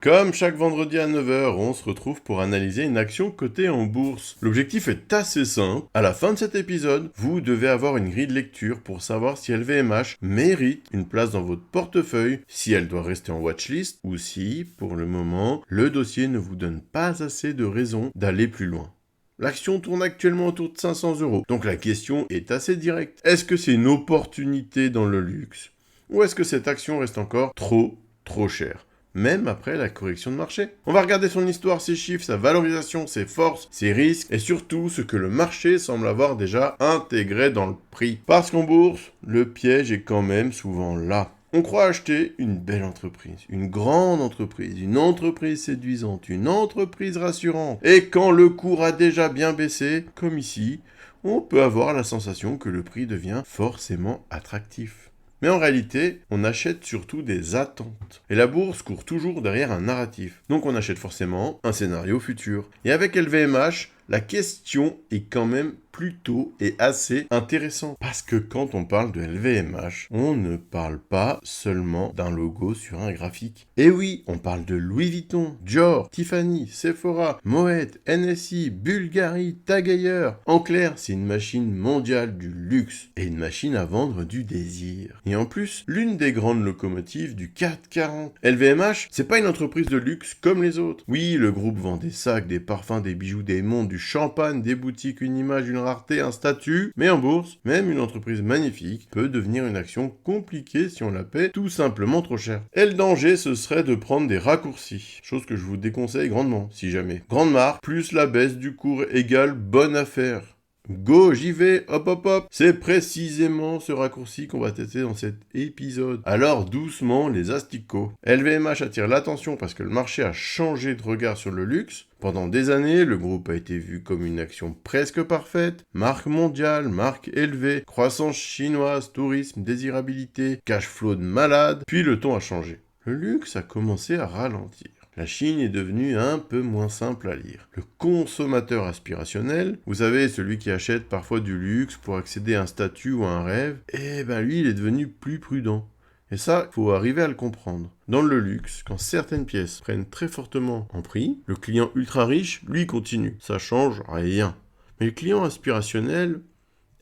Comme chaque vendredi à 9 h, on se retrouve pour analyser une action cotée en bourse. L'objectif est assez simple. À la fin de cet épisode, vous devez avoir une grille de lecture pour savoir si LVMH mérite une place dans votre portefeuille, si elle doit rester en watchlist ou si, pour le moment, le dossier ne vous donne pas assez de raisons d'aller plus loin. L'action tourne actuellement autour de 500 €. Donc la question est assez directe. Est-ce que c'est une opportunité dans le luxe? Ou est-ce que cette action reste encore trop chère? Même après la correction de marché. On va regarder son histoire, ses chiffres, sa valorisation, ses forces, ses risques et surtout ce que le marché semble avoir déjà intégré dans le prix. Parce qu'en bourse, le piège est quand même souvent là. On croit acheter une belle entreprise, une grande entreprise, une entreprise séduisante, une entreprise rassurante. Et quand le cours a déjà bien baissé, comme ici, on peut avoir la sensation que le prix devient forcément attractif. Mais en réalité, on achète surtout des attentes. Et la bourse court toujours derrière un narratif. Donc on achète forcément un scénario futur. Et avec LVMH, la question est quand même plutôt et assez intéressante. Parce que quand on parle de LVMH, on ne parle pas seulement d'un logo sur un graphique. Et oui, on parle de Louis Vuitton, Dior, Tiffany, Sephora, Moet, NSI, Bulgari, TAG Heuer. En clair, c'est une machine mondiale du luxe et une machine à vendre du désir. Et en plus, l'une des grandes locomotives du CAC 40. LVMH, c'est pas une entreprise de luxe comme les autres. Oui, le groupe vend des sacs, des parfums, des bijoux, des montres, du champagne, des boutiques, une image, une rareté, un statut. Mais en bourse, même une entreprise magnifique peut devenir une action compliquée si on la paie tout simplement trop cher. Et le danger, ce serait de prendre des raccourcis. Chose que je vous déconseille grandement, si jamais. Grande marque, plus la baisse du cours égale bonne affaire. Go, j'y vais, hop hop hop. C'est précisément ce raccourci qu'on va tester dans cet épisode. Alors doucement les asticots. LVMH attire l'attention parce que le marché a changé de regard sur le luxe. Pendant des années, le groupe a été vu comme une action presque parfaite. Marque mondiale, marque élevée, croissance chinoise, tourisme, désirabilité, cash flow de malade. Puis le ton a changé. Le luxe a commencé à ralentir. La Chine est devenue un peu moins simple à lire. Le consommateur aspirationnel, vous savez, celui qui achète parfois du luxe pour accéder à un statut ou à un rêve, lui, il est devenu plus prudent. Et ça, il faut arriver à le comprendre. Dans le luxe, quand certaines pièces prennent très fortement en prix, le client ultra riche, lui, continue. Ça change rien. Mais le client aspirationnel,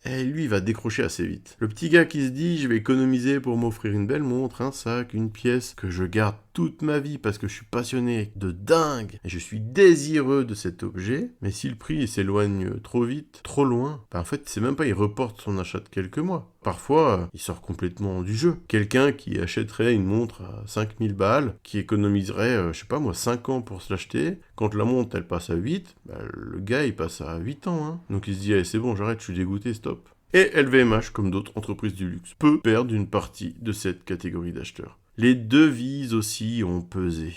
lui, il va décrocher assez vite. Le petit gars qui se dit, je vais économiser pour m'offrir une belle montre, un sac, une pièce que je garde toute ma vie parce que je suis passionné de dingue et je suis désireux de cet objet, mais si le prix s'éloigne trop vite, trop loin, en fait, c'est même pas, il reporte son achat de quelques mois. Parfois, il sort complètement du jeu. Quelqu'un qui achèterait une montre à 5000 balles, qui économiserait, 5 ans pour se l'acheter, quand la montre, elle passe à 8, le gars, il passe à 8 ans. Hein. Donc il se dit, allez, c'est bon, j'arrête, je suis dégoûté, stop. Et LVMH, comme d'autres entreprises du luxe, peut perdre une partie de cette catégorie d'acheteurs. Les devises aussi ont pesé.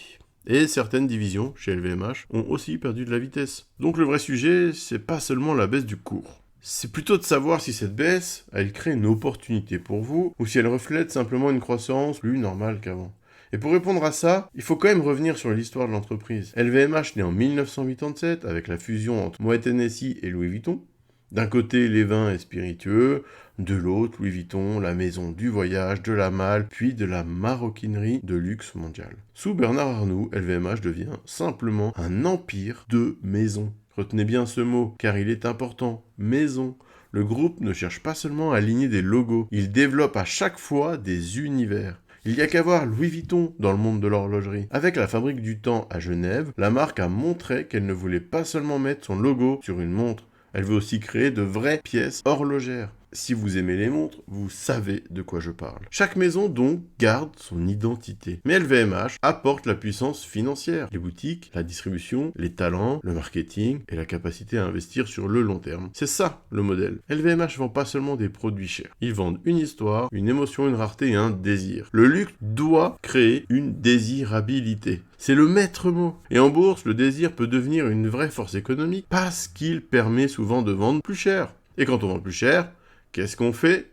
Et certaines divisions, chez LVMH, ont aussi perdu de la vitesse. Donc le vrai sujet, c'est pas seulement la baisse du cours. C'est plutôt de savoir si cette baisse, elle crée une opportunité pour vous, ou si elle reflète simplement une croissance plus normale qu'avant. Et pour répondre à ça, il faut quand même revenir sur l'histoire de l'entreprise. LVMH naît en 1987 avec la fusion entre Moet Hennessy et Louis Vuitton. D'un côté, les vins et spiritueux, de l'autre, Louis Vuitton, la maison du voyage, de la malle, puis de la maroquinerie de luxe mondial. Sous Bernard Arnault, LVMH devient simplement un empire de maisons. Retenez bien ce mot, car il est important. Maison. Le groupe ne cherche pas seulement à aligner des logos, il développe à chaque fois des univers. Il n'y a qu'à voir Louis Vuitton dans le monde de l'horlogerie. Avec la Fabrique du Temps à Genève, la marque a montré qu'elle ne voulait pas seulement mettre son logo sur une montre, elle veut aussi créer de vraies pièces horlogères. Si vous aimez les montres, vous savez de quoi je parle. Chaque maison donc garde son identité. Mais LVMH apporte la puissance financière. Les boutiques, la distribution, les talents, le marketing et la capacité à investir sur le long terme. C'est ça le modèle. LVMH vend pas seulement des produits chers. Ils vendent une histoire, une émotion, une rareté et un désir. Le luxe doit créer une désirabilité. C'est le maître mot. Et en bourse, le désir peut devenir une vraie force économique parce qu'il permet souvent de vendre plus cher. Et quand on vend plus cher, qu'est-ce qu'on fait ?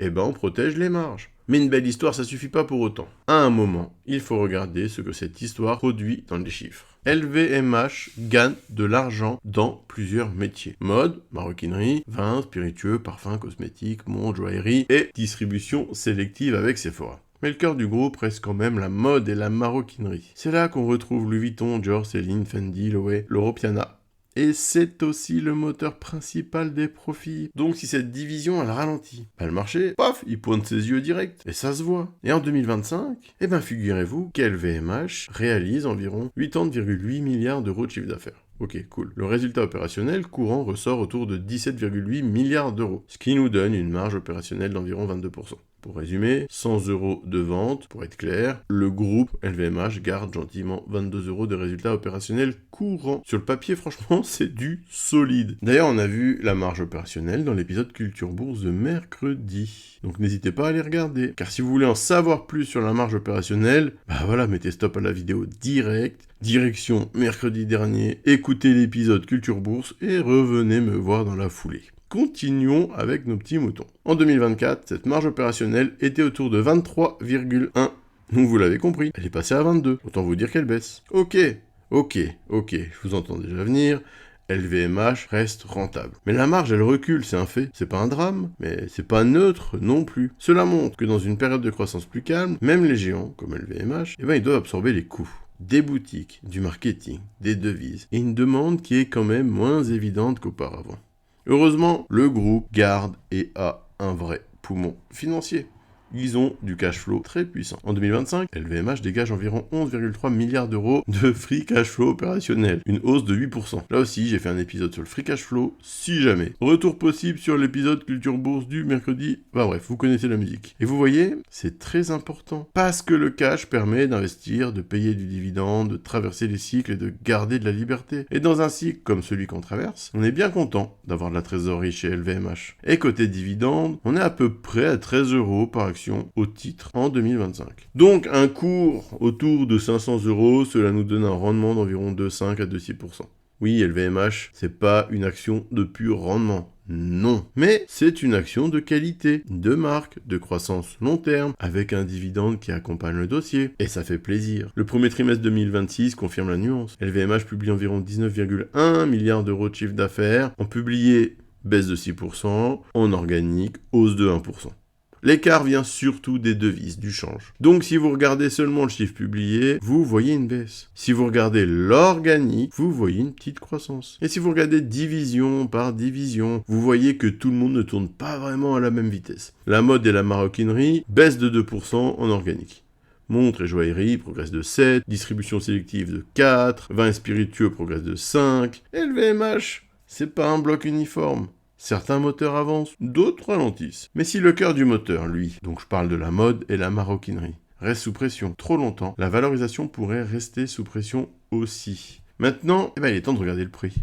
On protège les marges. Mais une belle histoire, ça suffit pas pour autant. À un moment, il faut regarder ce que cette histoire produit dans les chiffres. LVMH gagne de l'argent dans plusieurs métiers. Mode, maroquinerie, vin, spiritueux, parfums, cosmétiques, montres, joaillerie et distribution sélective avec Sephora. Mais le cœur du groupe reste quand même la mode et la maroquinerie. C'est là qu'on retrouve Louis Vuitton, Dior, Céline, Fendi, Loewe, Loro Piana. Et c'est aussi le moteur principal des profits. Donc si cette division elle ralentit, le marché, paf, il pointe ses yeux direct. Et ça se voit. Et en 2025, figurez-vous qu'LVMH réalise environ 80,8 milliards d'euros de chiffre d'affaires. Ok, cool. Le résultat opérationnel courant ressort autour de 17,8 milliards d'euros, ce qui nous donne une marge opérationnelle d'environ 22%. Pour résumer, 100 euros de vente, pour être clair, le groupe LVMH garde gentiment 22 euros de résultats opérationnels courants. Sur le papier, franchement, c'est du solide. D'ailleurs, on a vu la marge opérationnelle dans l'épisode Culture Bourse de mercredi. Donc n'hésitez pas à les regarder. Car si vous voulez en savoir plus sur la marge opérationnelle, mettez stop à la vidéo direct. Direction mercredi dernier, écoutez l'épisode Culture Bourse et revenez me voir dans la foulée. Continuons avec nos petits moutons. En 2024, cette marge opérationnelle était autour de 23,1. Donc vous l'avez compris, elle est passée à 22. Autant vous dire qu'elle baisse. Ok, je vous entends déjà venir. LVMH reste rentable. Mais la marge, elle recule, c'est un fait. C'est pas un drame, mais c'est pas neutre non plus. Cela montre que dans une période de croissance plus calme, même les géants, comme LVMH, ils doivent absorber les coûts. Des boutiques, du marketing, des devises, et une demande qui est quand même moins évidente qu'auparavant. Heureusement, le groupe garde et a un vrai poumon financier. Ils ont du cash flow très puissant. En 2025, LVMH dégage environ 11,3 milliards d'euros de free cash flow opérationnel, une hausse de 8%. Là aussi, j'ai fait un épisode sur le free cash flow, si jamais. Retour possible sur l'épisode Culture Bourse du mercredi. Bref, vous connaissez la musique. Et vous voyez, c'est très important. Parce que le cash permet d'investir, de payer du dividende, de traverser les cycles et de garder de la liberté. Et dans un cycle comme celui qu'on traverse, on est bien content d'avoir de la trésorerie chez LVMH. Et côté dividende, on est à peu près à 13 euros par action au titre en 2025. Donc un cours autour de 500 euros, cela nous donne un rendement d'environ 2,5 à 2,6%. Oui, LVMH, c'est pas une action de pur rendement. Non. Mais c'est une action de qualité, de marque, de croissance long terme, avec un dividende qui accompagne le dossier. Et ça fait plaisir. Le premier trimestre 2026 confirme la nuance. LVMH publie environ 19,1 milliards d'euros de chiffre d'affaires. En publié, baisse de 6%. En organique, hausse de 1%. L'écart vient surtout des devises, du change. Donc si vous regardez seulement le chiffre publié, vous voyez une baisse. Si vous regardez l'organique, vous voyez une petite croissance. Et si vous regardez division par division, vous voyez que tout le monde ne tourne pas vraiment à la même vitesse. La mode et la maroquinerie baissent de 2% en organique. Montres et joaillerie progressent de 7, distribution sélective de 4, vins et spiritueux progressent de 5, et le VMH, c'est pas un bloc uniforme. Certains moteurs avancent, d'autres ralentissent. Mais si le cœur du moteur, lui, donc je parle de la mode et la maroquinerie, reste sous pression trop longtemps, la valorisation pourrait rester sous pression aussi. Maintenant, il est temps de regarder le prix.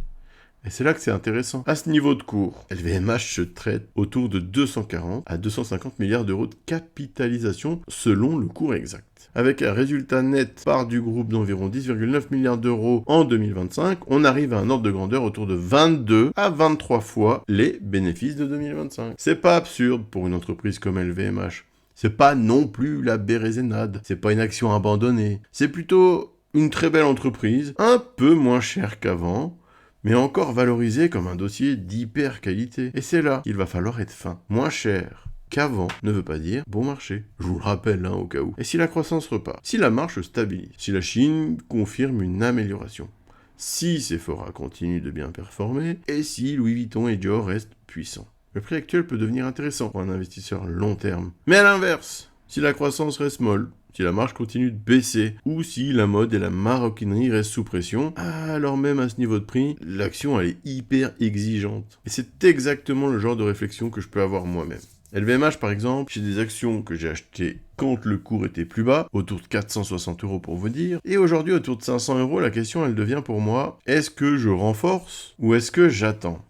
Et c'est là que c'est intéressant. À ce niveau de cours, LVMH se traite autour de 240 à 250 milliards d'euros de capitalisation selon le cours exact. Avec un résultat net part du groupe d'environ 10,9 milliards d'euros en 2025, on arrive à un ordre de grandeur autour de 22 à 23 fois les bénéfices de 2025. C'est pas absurde pour une entreprise comme LVMH. C'est pas non plus la bérézénade. C'est pas une action abandonnée. C'est plutôt une très belle entreprise, un peu moins chère qu'avant, mais encore valorisé comme un dossier d'hyper qualité. Et c'est là qu'il va falloir être fin. Moins cher qu'avant ne veut pas dire bon marché. Je vous le rappelle au cas où. Et si la croissance repart, si la marche stabilise, si la Chine confirme une amélioration, si Sephora continue de bien performer, et si Louis Vuitton et Dior restent puissants. Le prix actuel peut devenir intéressant pour un investisseur long terme. Mais à l'inverse, si la croissance reste molle, si la marge continue de baisser, ou si la mode et la maroquinerie restent sous pression, alors même à ce niveau de prix, l'action elle est hyper exigeante. Et c'est exactement le genre de réflexion que je peux avoir moi-même. LVMH par exemple, j'ai des actions que j'ai achetées quand le cours était plus bas, autour de 460 euros pour vous dire, et aujourd'hui autour de 500 euros, la question elle devient pour moi, est-ce que je renforce ou est-ce que j'attends ?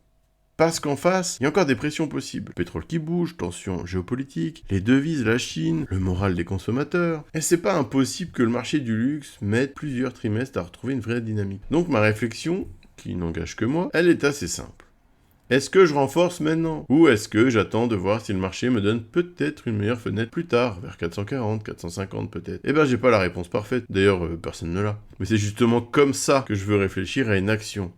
Parce qu'en face, il y a encore des pressions possibles. Le pétrole qui bouge, tensions géopolitiques, les devises, la Chine, le moral des consommateurs. Et c'est pas impossible que le marché du luxe mette plusieurs trimestres à retrouver une vraie dynamique. Donc ma réflexion, qui n'engage que moi, elle est assez simple. Est-ce que je renforce maintenant ? Ou est-ce que j'attends de voir si le marché me donne peut-être une meilleure fenêtre plus tard, vers 440, 450 peut-être ? J'ai pas la réponse parfaite. D'ailleurs, personne ne l'a. Mais c'est justement comme ça que je veux réfléchir à une action.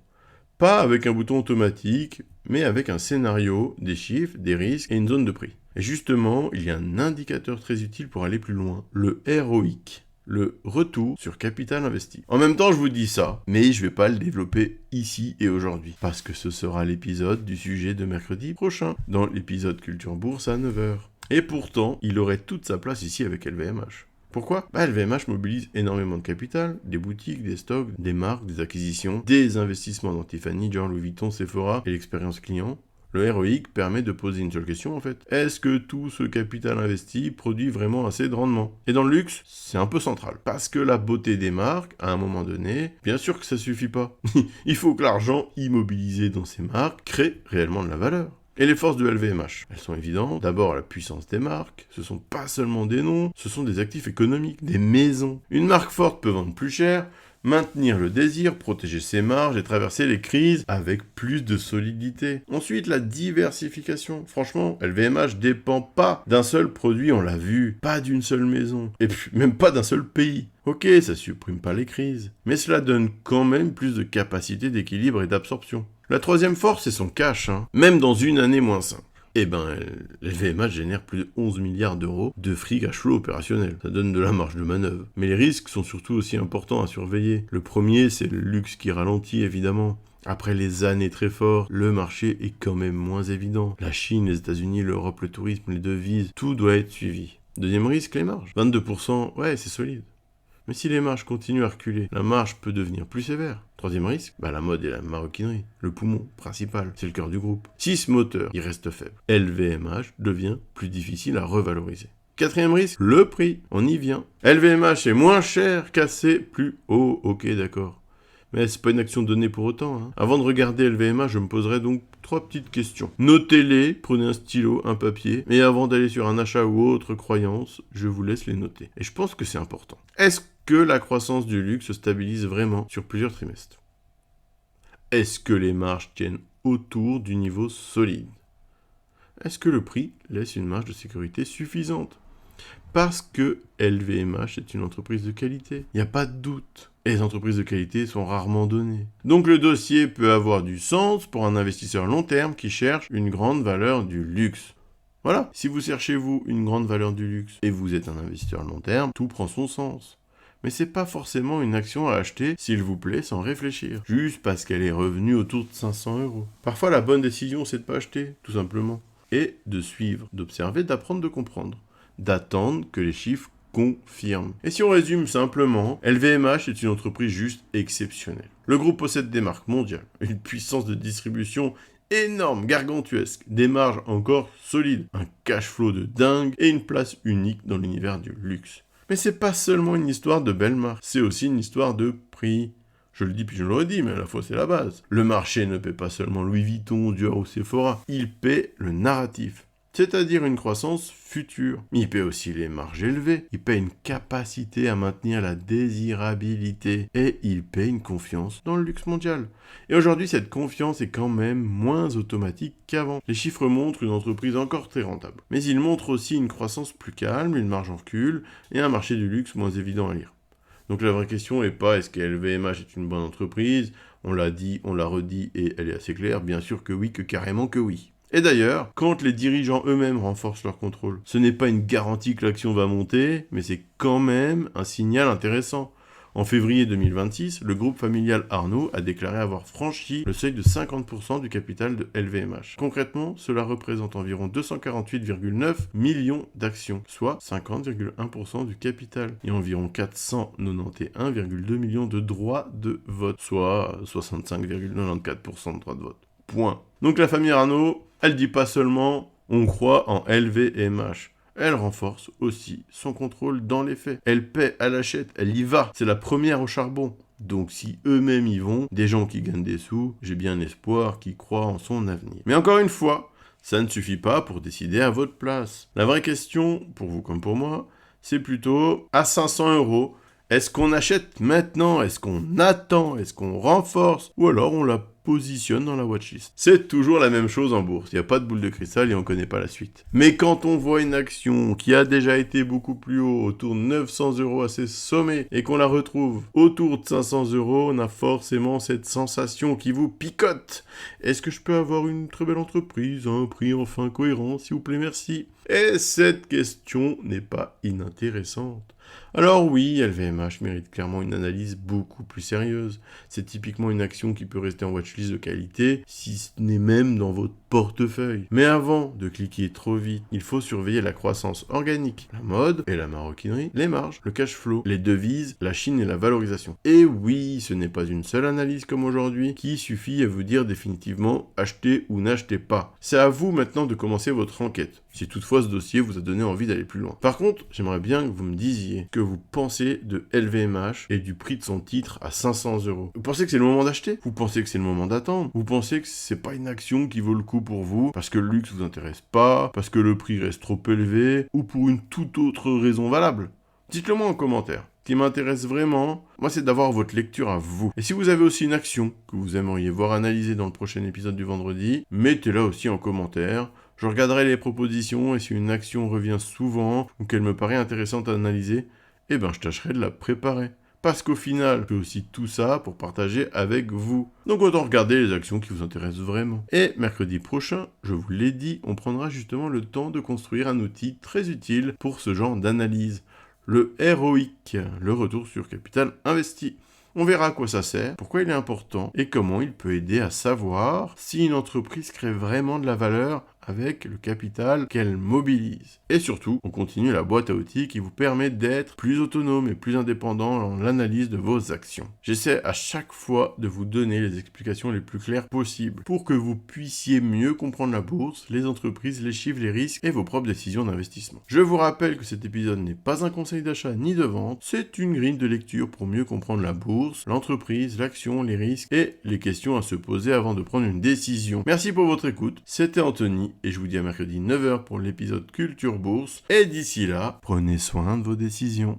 Pas avec un bouton automatique, mais avec un scénario, des chiffres, des risques et une zone de prix. Et justement, il y a un indicateur très utile pour aller plus loin, le ROIC. Le retour sur capital investi. En même temps, je vous dis ça, mais je vais pas le développer ici et aujourd'hui, parce que ce sera l'épisode du sujet de mercredi prochain, dans l'épisode Culture Bourse à 9h. Et pourtant, il aurait toute sa place ici avec LVMH. Pourquoi ? LVMH mobilise énormément de capital, des boutiques, des stocks, des marques, des acquisitions, des investissements dans Tiffany, Dior, Louis Vuitton, Sephora et l'expérience client. Le ROIC permet de poser une seule question en fait. Est-ce que tout ce capital investi produit vraiment assez de rendement ? Et dans le luxe, c'est un peu central. Parce que la beauté des marques, à un moment donné, bien sûr que ça suffit pas. Il faut que l'argent immobilisé dans ces marques crée réellement de la valeur. Et les forces de LVMH, elles sont évidentes. D'abord, la puissance des marques. Ce sont pas seulement des noms, ce sont des actifs économiques, des maisons. Une marque forte peut vendre plus cher, maintenir le désir, protéger ses marges et traverser les crises avec plus de solidité. Ensuite, la diversification. Franchement, LVMH dépend pas d'un seul produit, on l'a vu, pas d'une seule maison, et puis même pas d'un seul pays. Ok, ça supprime pas les crises, mais cela donne quand même plus de capacité d'équilibre et d'absorption. La troisième force, c'est son cash, même dans une année moins simple. LVMH génère plus de 11 milliards d'euros de free cash flow opérationnel. Ça donne de la marge de manœuvre. Mais les risques sont surtout aussi importants à surveiller. Le premier, c'est le luxe qui ralentit, évidemment. Après les années très fortes, le marché est quand même moins évident. La Chine, les États-Unis, l'Europe, le tourisme, les devises, tout doit être suivi. Deuxième risque, les marges. 22%, ouais, c'est solide. Mais si les marges continuent à reculer, la marge peut devenir plus sévère. Troisième risque, la mode et la maroquinerie. Le poumon principal, c'est le cœur du groupe. Si ce moteur, il reste faible, LVMH devient plus difficile à revaloriser. Quatrième risque, le prix. On y vient. LVMH est moins cher qu'assez plus haut. Ok, d'accord. Mais c'est pas une action donnée pour autant. Avant de regarder LVMH, je me poserai donc 3 petites questions. Notez-les, prenez un stylo, un papier, et avant d'aller sur un achat ou autre croyance, je vous laisse les noter. Et je pense que c'est important. Est-ce que la croissance du luxe se stabilise vraiment sur plusieurs trimestres ? Est-ce que les marges tiennent autour du niveau solide ? Est-ce que le prix laisse une marge de sécurité suffisante ? Parce que LVMH est une entreprise de qualité. Il n'y a pas de doute. Et les entreprises de qualité sont rarement données. Donc le dossier peut avoir du sens pour un investisseur long terme qui cherche une grande valeur du luxe. Voilà, si vous cherchez vous une grande valeur du luxe et vous êtes un investisseur long terme, tout prend son sens. Mais c'est pas forcément une action à acheter, s'il vous plaît, sans réfléchir. Juste parce qu'elle est revenue autour de 500 €. Parfois la bonne décision c'est de pas acheter, tout simplement. Et de suivre, d'observer, d'apprendre, de comprendre. D'attendre que les chiffres confirment. Et si on résume simplement, LVMH est une entreprise juste exceptionnelle. Le groupe possède des marques mondiales, une puissance de distribution énorme, gargantuesque, des marges encore solides, un cash flow de dingue et une place unique dans l'univers du luxe. Mais c'est pas seulement une histoire de belles marques, c'est aussi une histoire de prix. Je le dis puis je le redis, mais à la fois c'est la base. Le marché ne paie pas seulement Louis Vuitton, Dior ou Sephora, il paie le narratif. C'est-à-dire une croissance future. Il paie aussi les marges élevées, il paie une capacité à maintenir la désirabilité et il paie une confiance dans le luxe mondial. Et aujourd'hui, cette confiance est quand même moins automatique qu'avant. Les chiffres montrent une entreprise encore très rentable. Mais ils montrent aussi une croissance plus calme, une marge en recul et un marché du luxe moins évident à lire. Donc la vraie question n'est pas est-ce que LVMH est une bonne entreprise ? On l'a dit, on l'a redit et elle est assez claire, bien sûr que oui, que carrément que oui. Et d'ailleurs, quand les dirigeants eux-mêmes renforcent leur contrôle, ce n'est pas une garantie que l'action va monter, mais c'est quand même un signal intéressant. En février 2026, le groupe familial Arnault a déclaré avoir franchi le seuil de 50% du capital de LVMH. Concrètement, cela représente environ 248,9 millions d'actions, soit 50,1% du capital, et environ 491,2 millions de droits de vote, soit 65,94% de droits de vote. Point. Donc la famille Arnault, elle dit pas seulement « on croit en LVMH ». Elle renforce aussi son contrôle dans les faits. Elle paie, elle achète, elle y va. C'est la première au charbon. Donc si eux-mêmes y vont, des gens qui gagnent des sous, j'ai bien espoir qu'ils croient en son avenir. Mais encore une fois, ça ne suffit pas pour décider à votre place. La vraie question, pour vous comme pour moi, c'est plutôt à 500 €, Est-ce qu'on achète maintenant? Est-ce qu'on attend? Est-ce qu'on renforce? Ou alors on la positionne dans la watchlist? C'est toujours la même chose en bourse. Il n'y a pas de boule de cristal et on ne connaît pas la suite. Mais quand on voit une action qui a déjà été beaucoup plus haut, autour de 900 € à ses sommets, et qu'on la retrouve autour de 500 €, on a forcément cette sensation qui vous picote. Est-ce que je peux avoir une très belle entreprise à un prix enfin cohérent, s'il vous plaît, merci? Et cette question n'est pas inintéressante. Alors oui, LVMH mérite clairement une analyse beaucoup plus sérieuse. C'est typiquement une action qui peut rester en watchlist de qualité, si ce n'est même dans votre portefeuille. Mais avant de cliquer trop vite, il faut surveiller la croissance organique, la mode et la maroquinerie, les marges, le cash flow, les devises, la Chine et la valorisation. Et oui, ce n'est pas une seule analyse comme aujourd'hui qui suffit à vous dire définitivement achetez ou n'achetez pas. C'est à vous maintenant de commencer votre enquête, si toutefois ce dossier vous a donné envie d'aller plus loin. Par contre, j'aimerais bien que vous me disiez que vous pensez de LVMH et du prix de son titre à 500 €. Vous pensez que c'est le moment d'acheter? Vous pensez que c'est le moment d'attendre? Vous pensez que c'est pas une action qui vaut le coup pour vous parce que le luxe vous intéresse pas, parce que le prix reste trop élevé ou pour une toute autre raison valable? Dites-le moi en commentaire. Ce qui m'intéresse vraiment, moi, c'est d'avoir votre lecture à vous. Et si vous avez aussi une action que vous aimeriez voir analysée dans le prochain épisode du vendredi, mettez-la aussi en commentaire. Je regarderai les propositions et si une action revient souvent ou qu'elle me paraît intéressante à analyser, je tâcherai de la préparer. Parce qu'au final, je fais aussi tout ça pour partager avec vous. Donc autant regarder les actions qui vous intéressent vraiment. Et mercredi prochain, je vous l'ai dit, on prendra justement le temps de construire un outil très utile pour ce genre d'analyse. Le ROIC, le retour sur capital investi. On verra à quoi ça sert, pourquoi il est important et comment il peut aider à savoir si une entreprise crée vraiment de la valeur avec le capital qu'elle mobilise. Et surtout, on continue la boîte à outils qui vous permet d'être plus autonome et plus indépendant dans l'analyse de vos actions. J'essaie à chaque fois de vous donner les explications les plus claires possibles pour que vous puissiez mieux comprendre la bourse, les entreprises, les chiffres, les risques et vos propres décisions d'investissement. Je vous rappelle que cet épisode n'est pas un conseil d'achat ni de vente, c'est une grille de lecture pour mieux comprendre la bourse, l'entreprise, l'action, les risques et les questions à se poser avant de prendre une décision. Merci pour votre écoute, c'était Anthony et je vous dis à mercredi 9 h pour l'épisode Culture Bourse. Et d'ici là, prenez soin de vos décisions.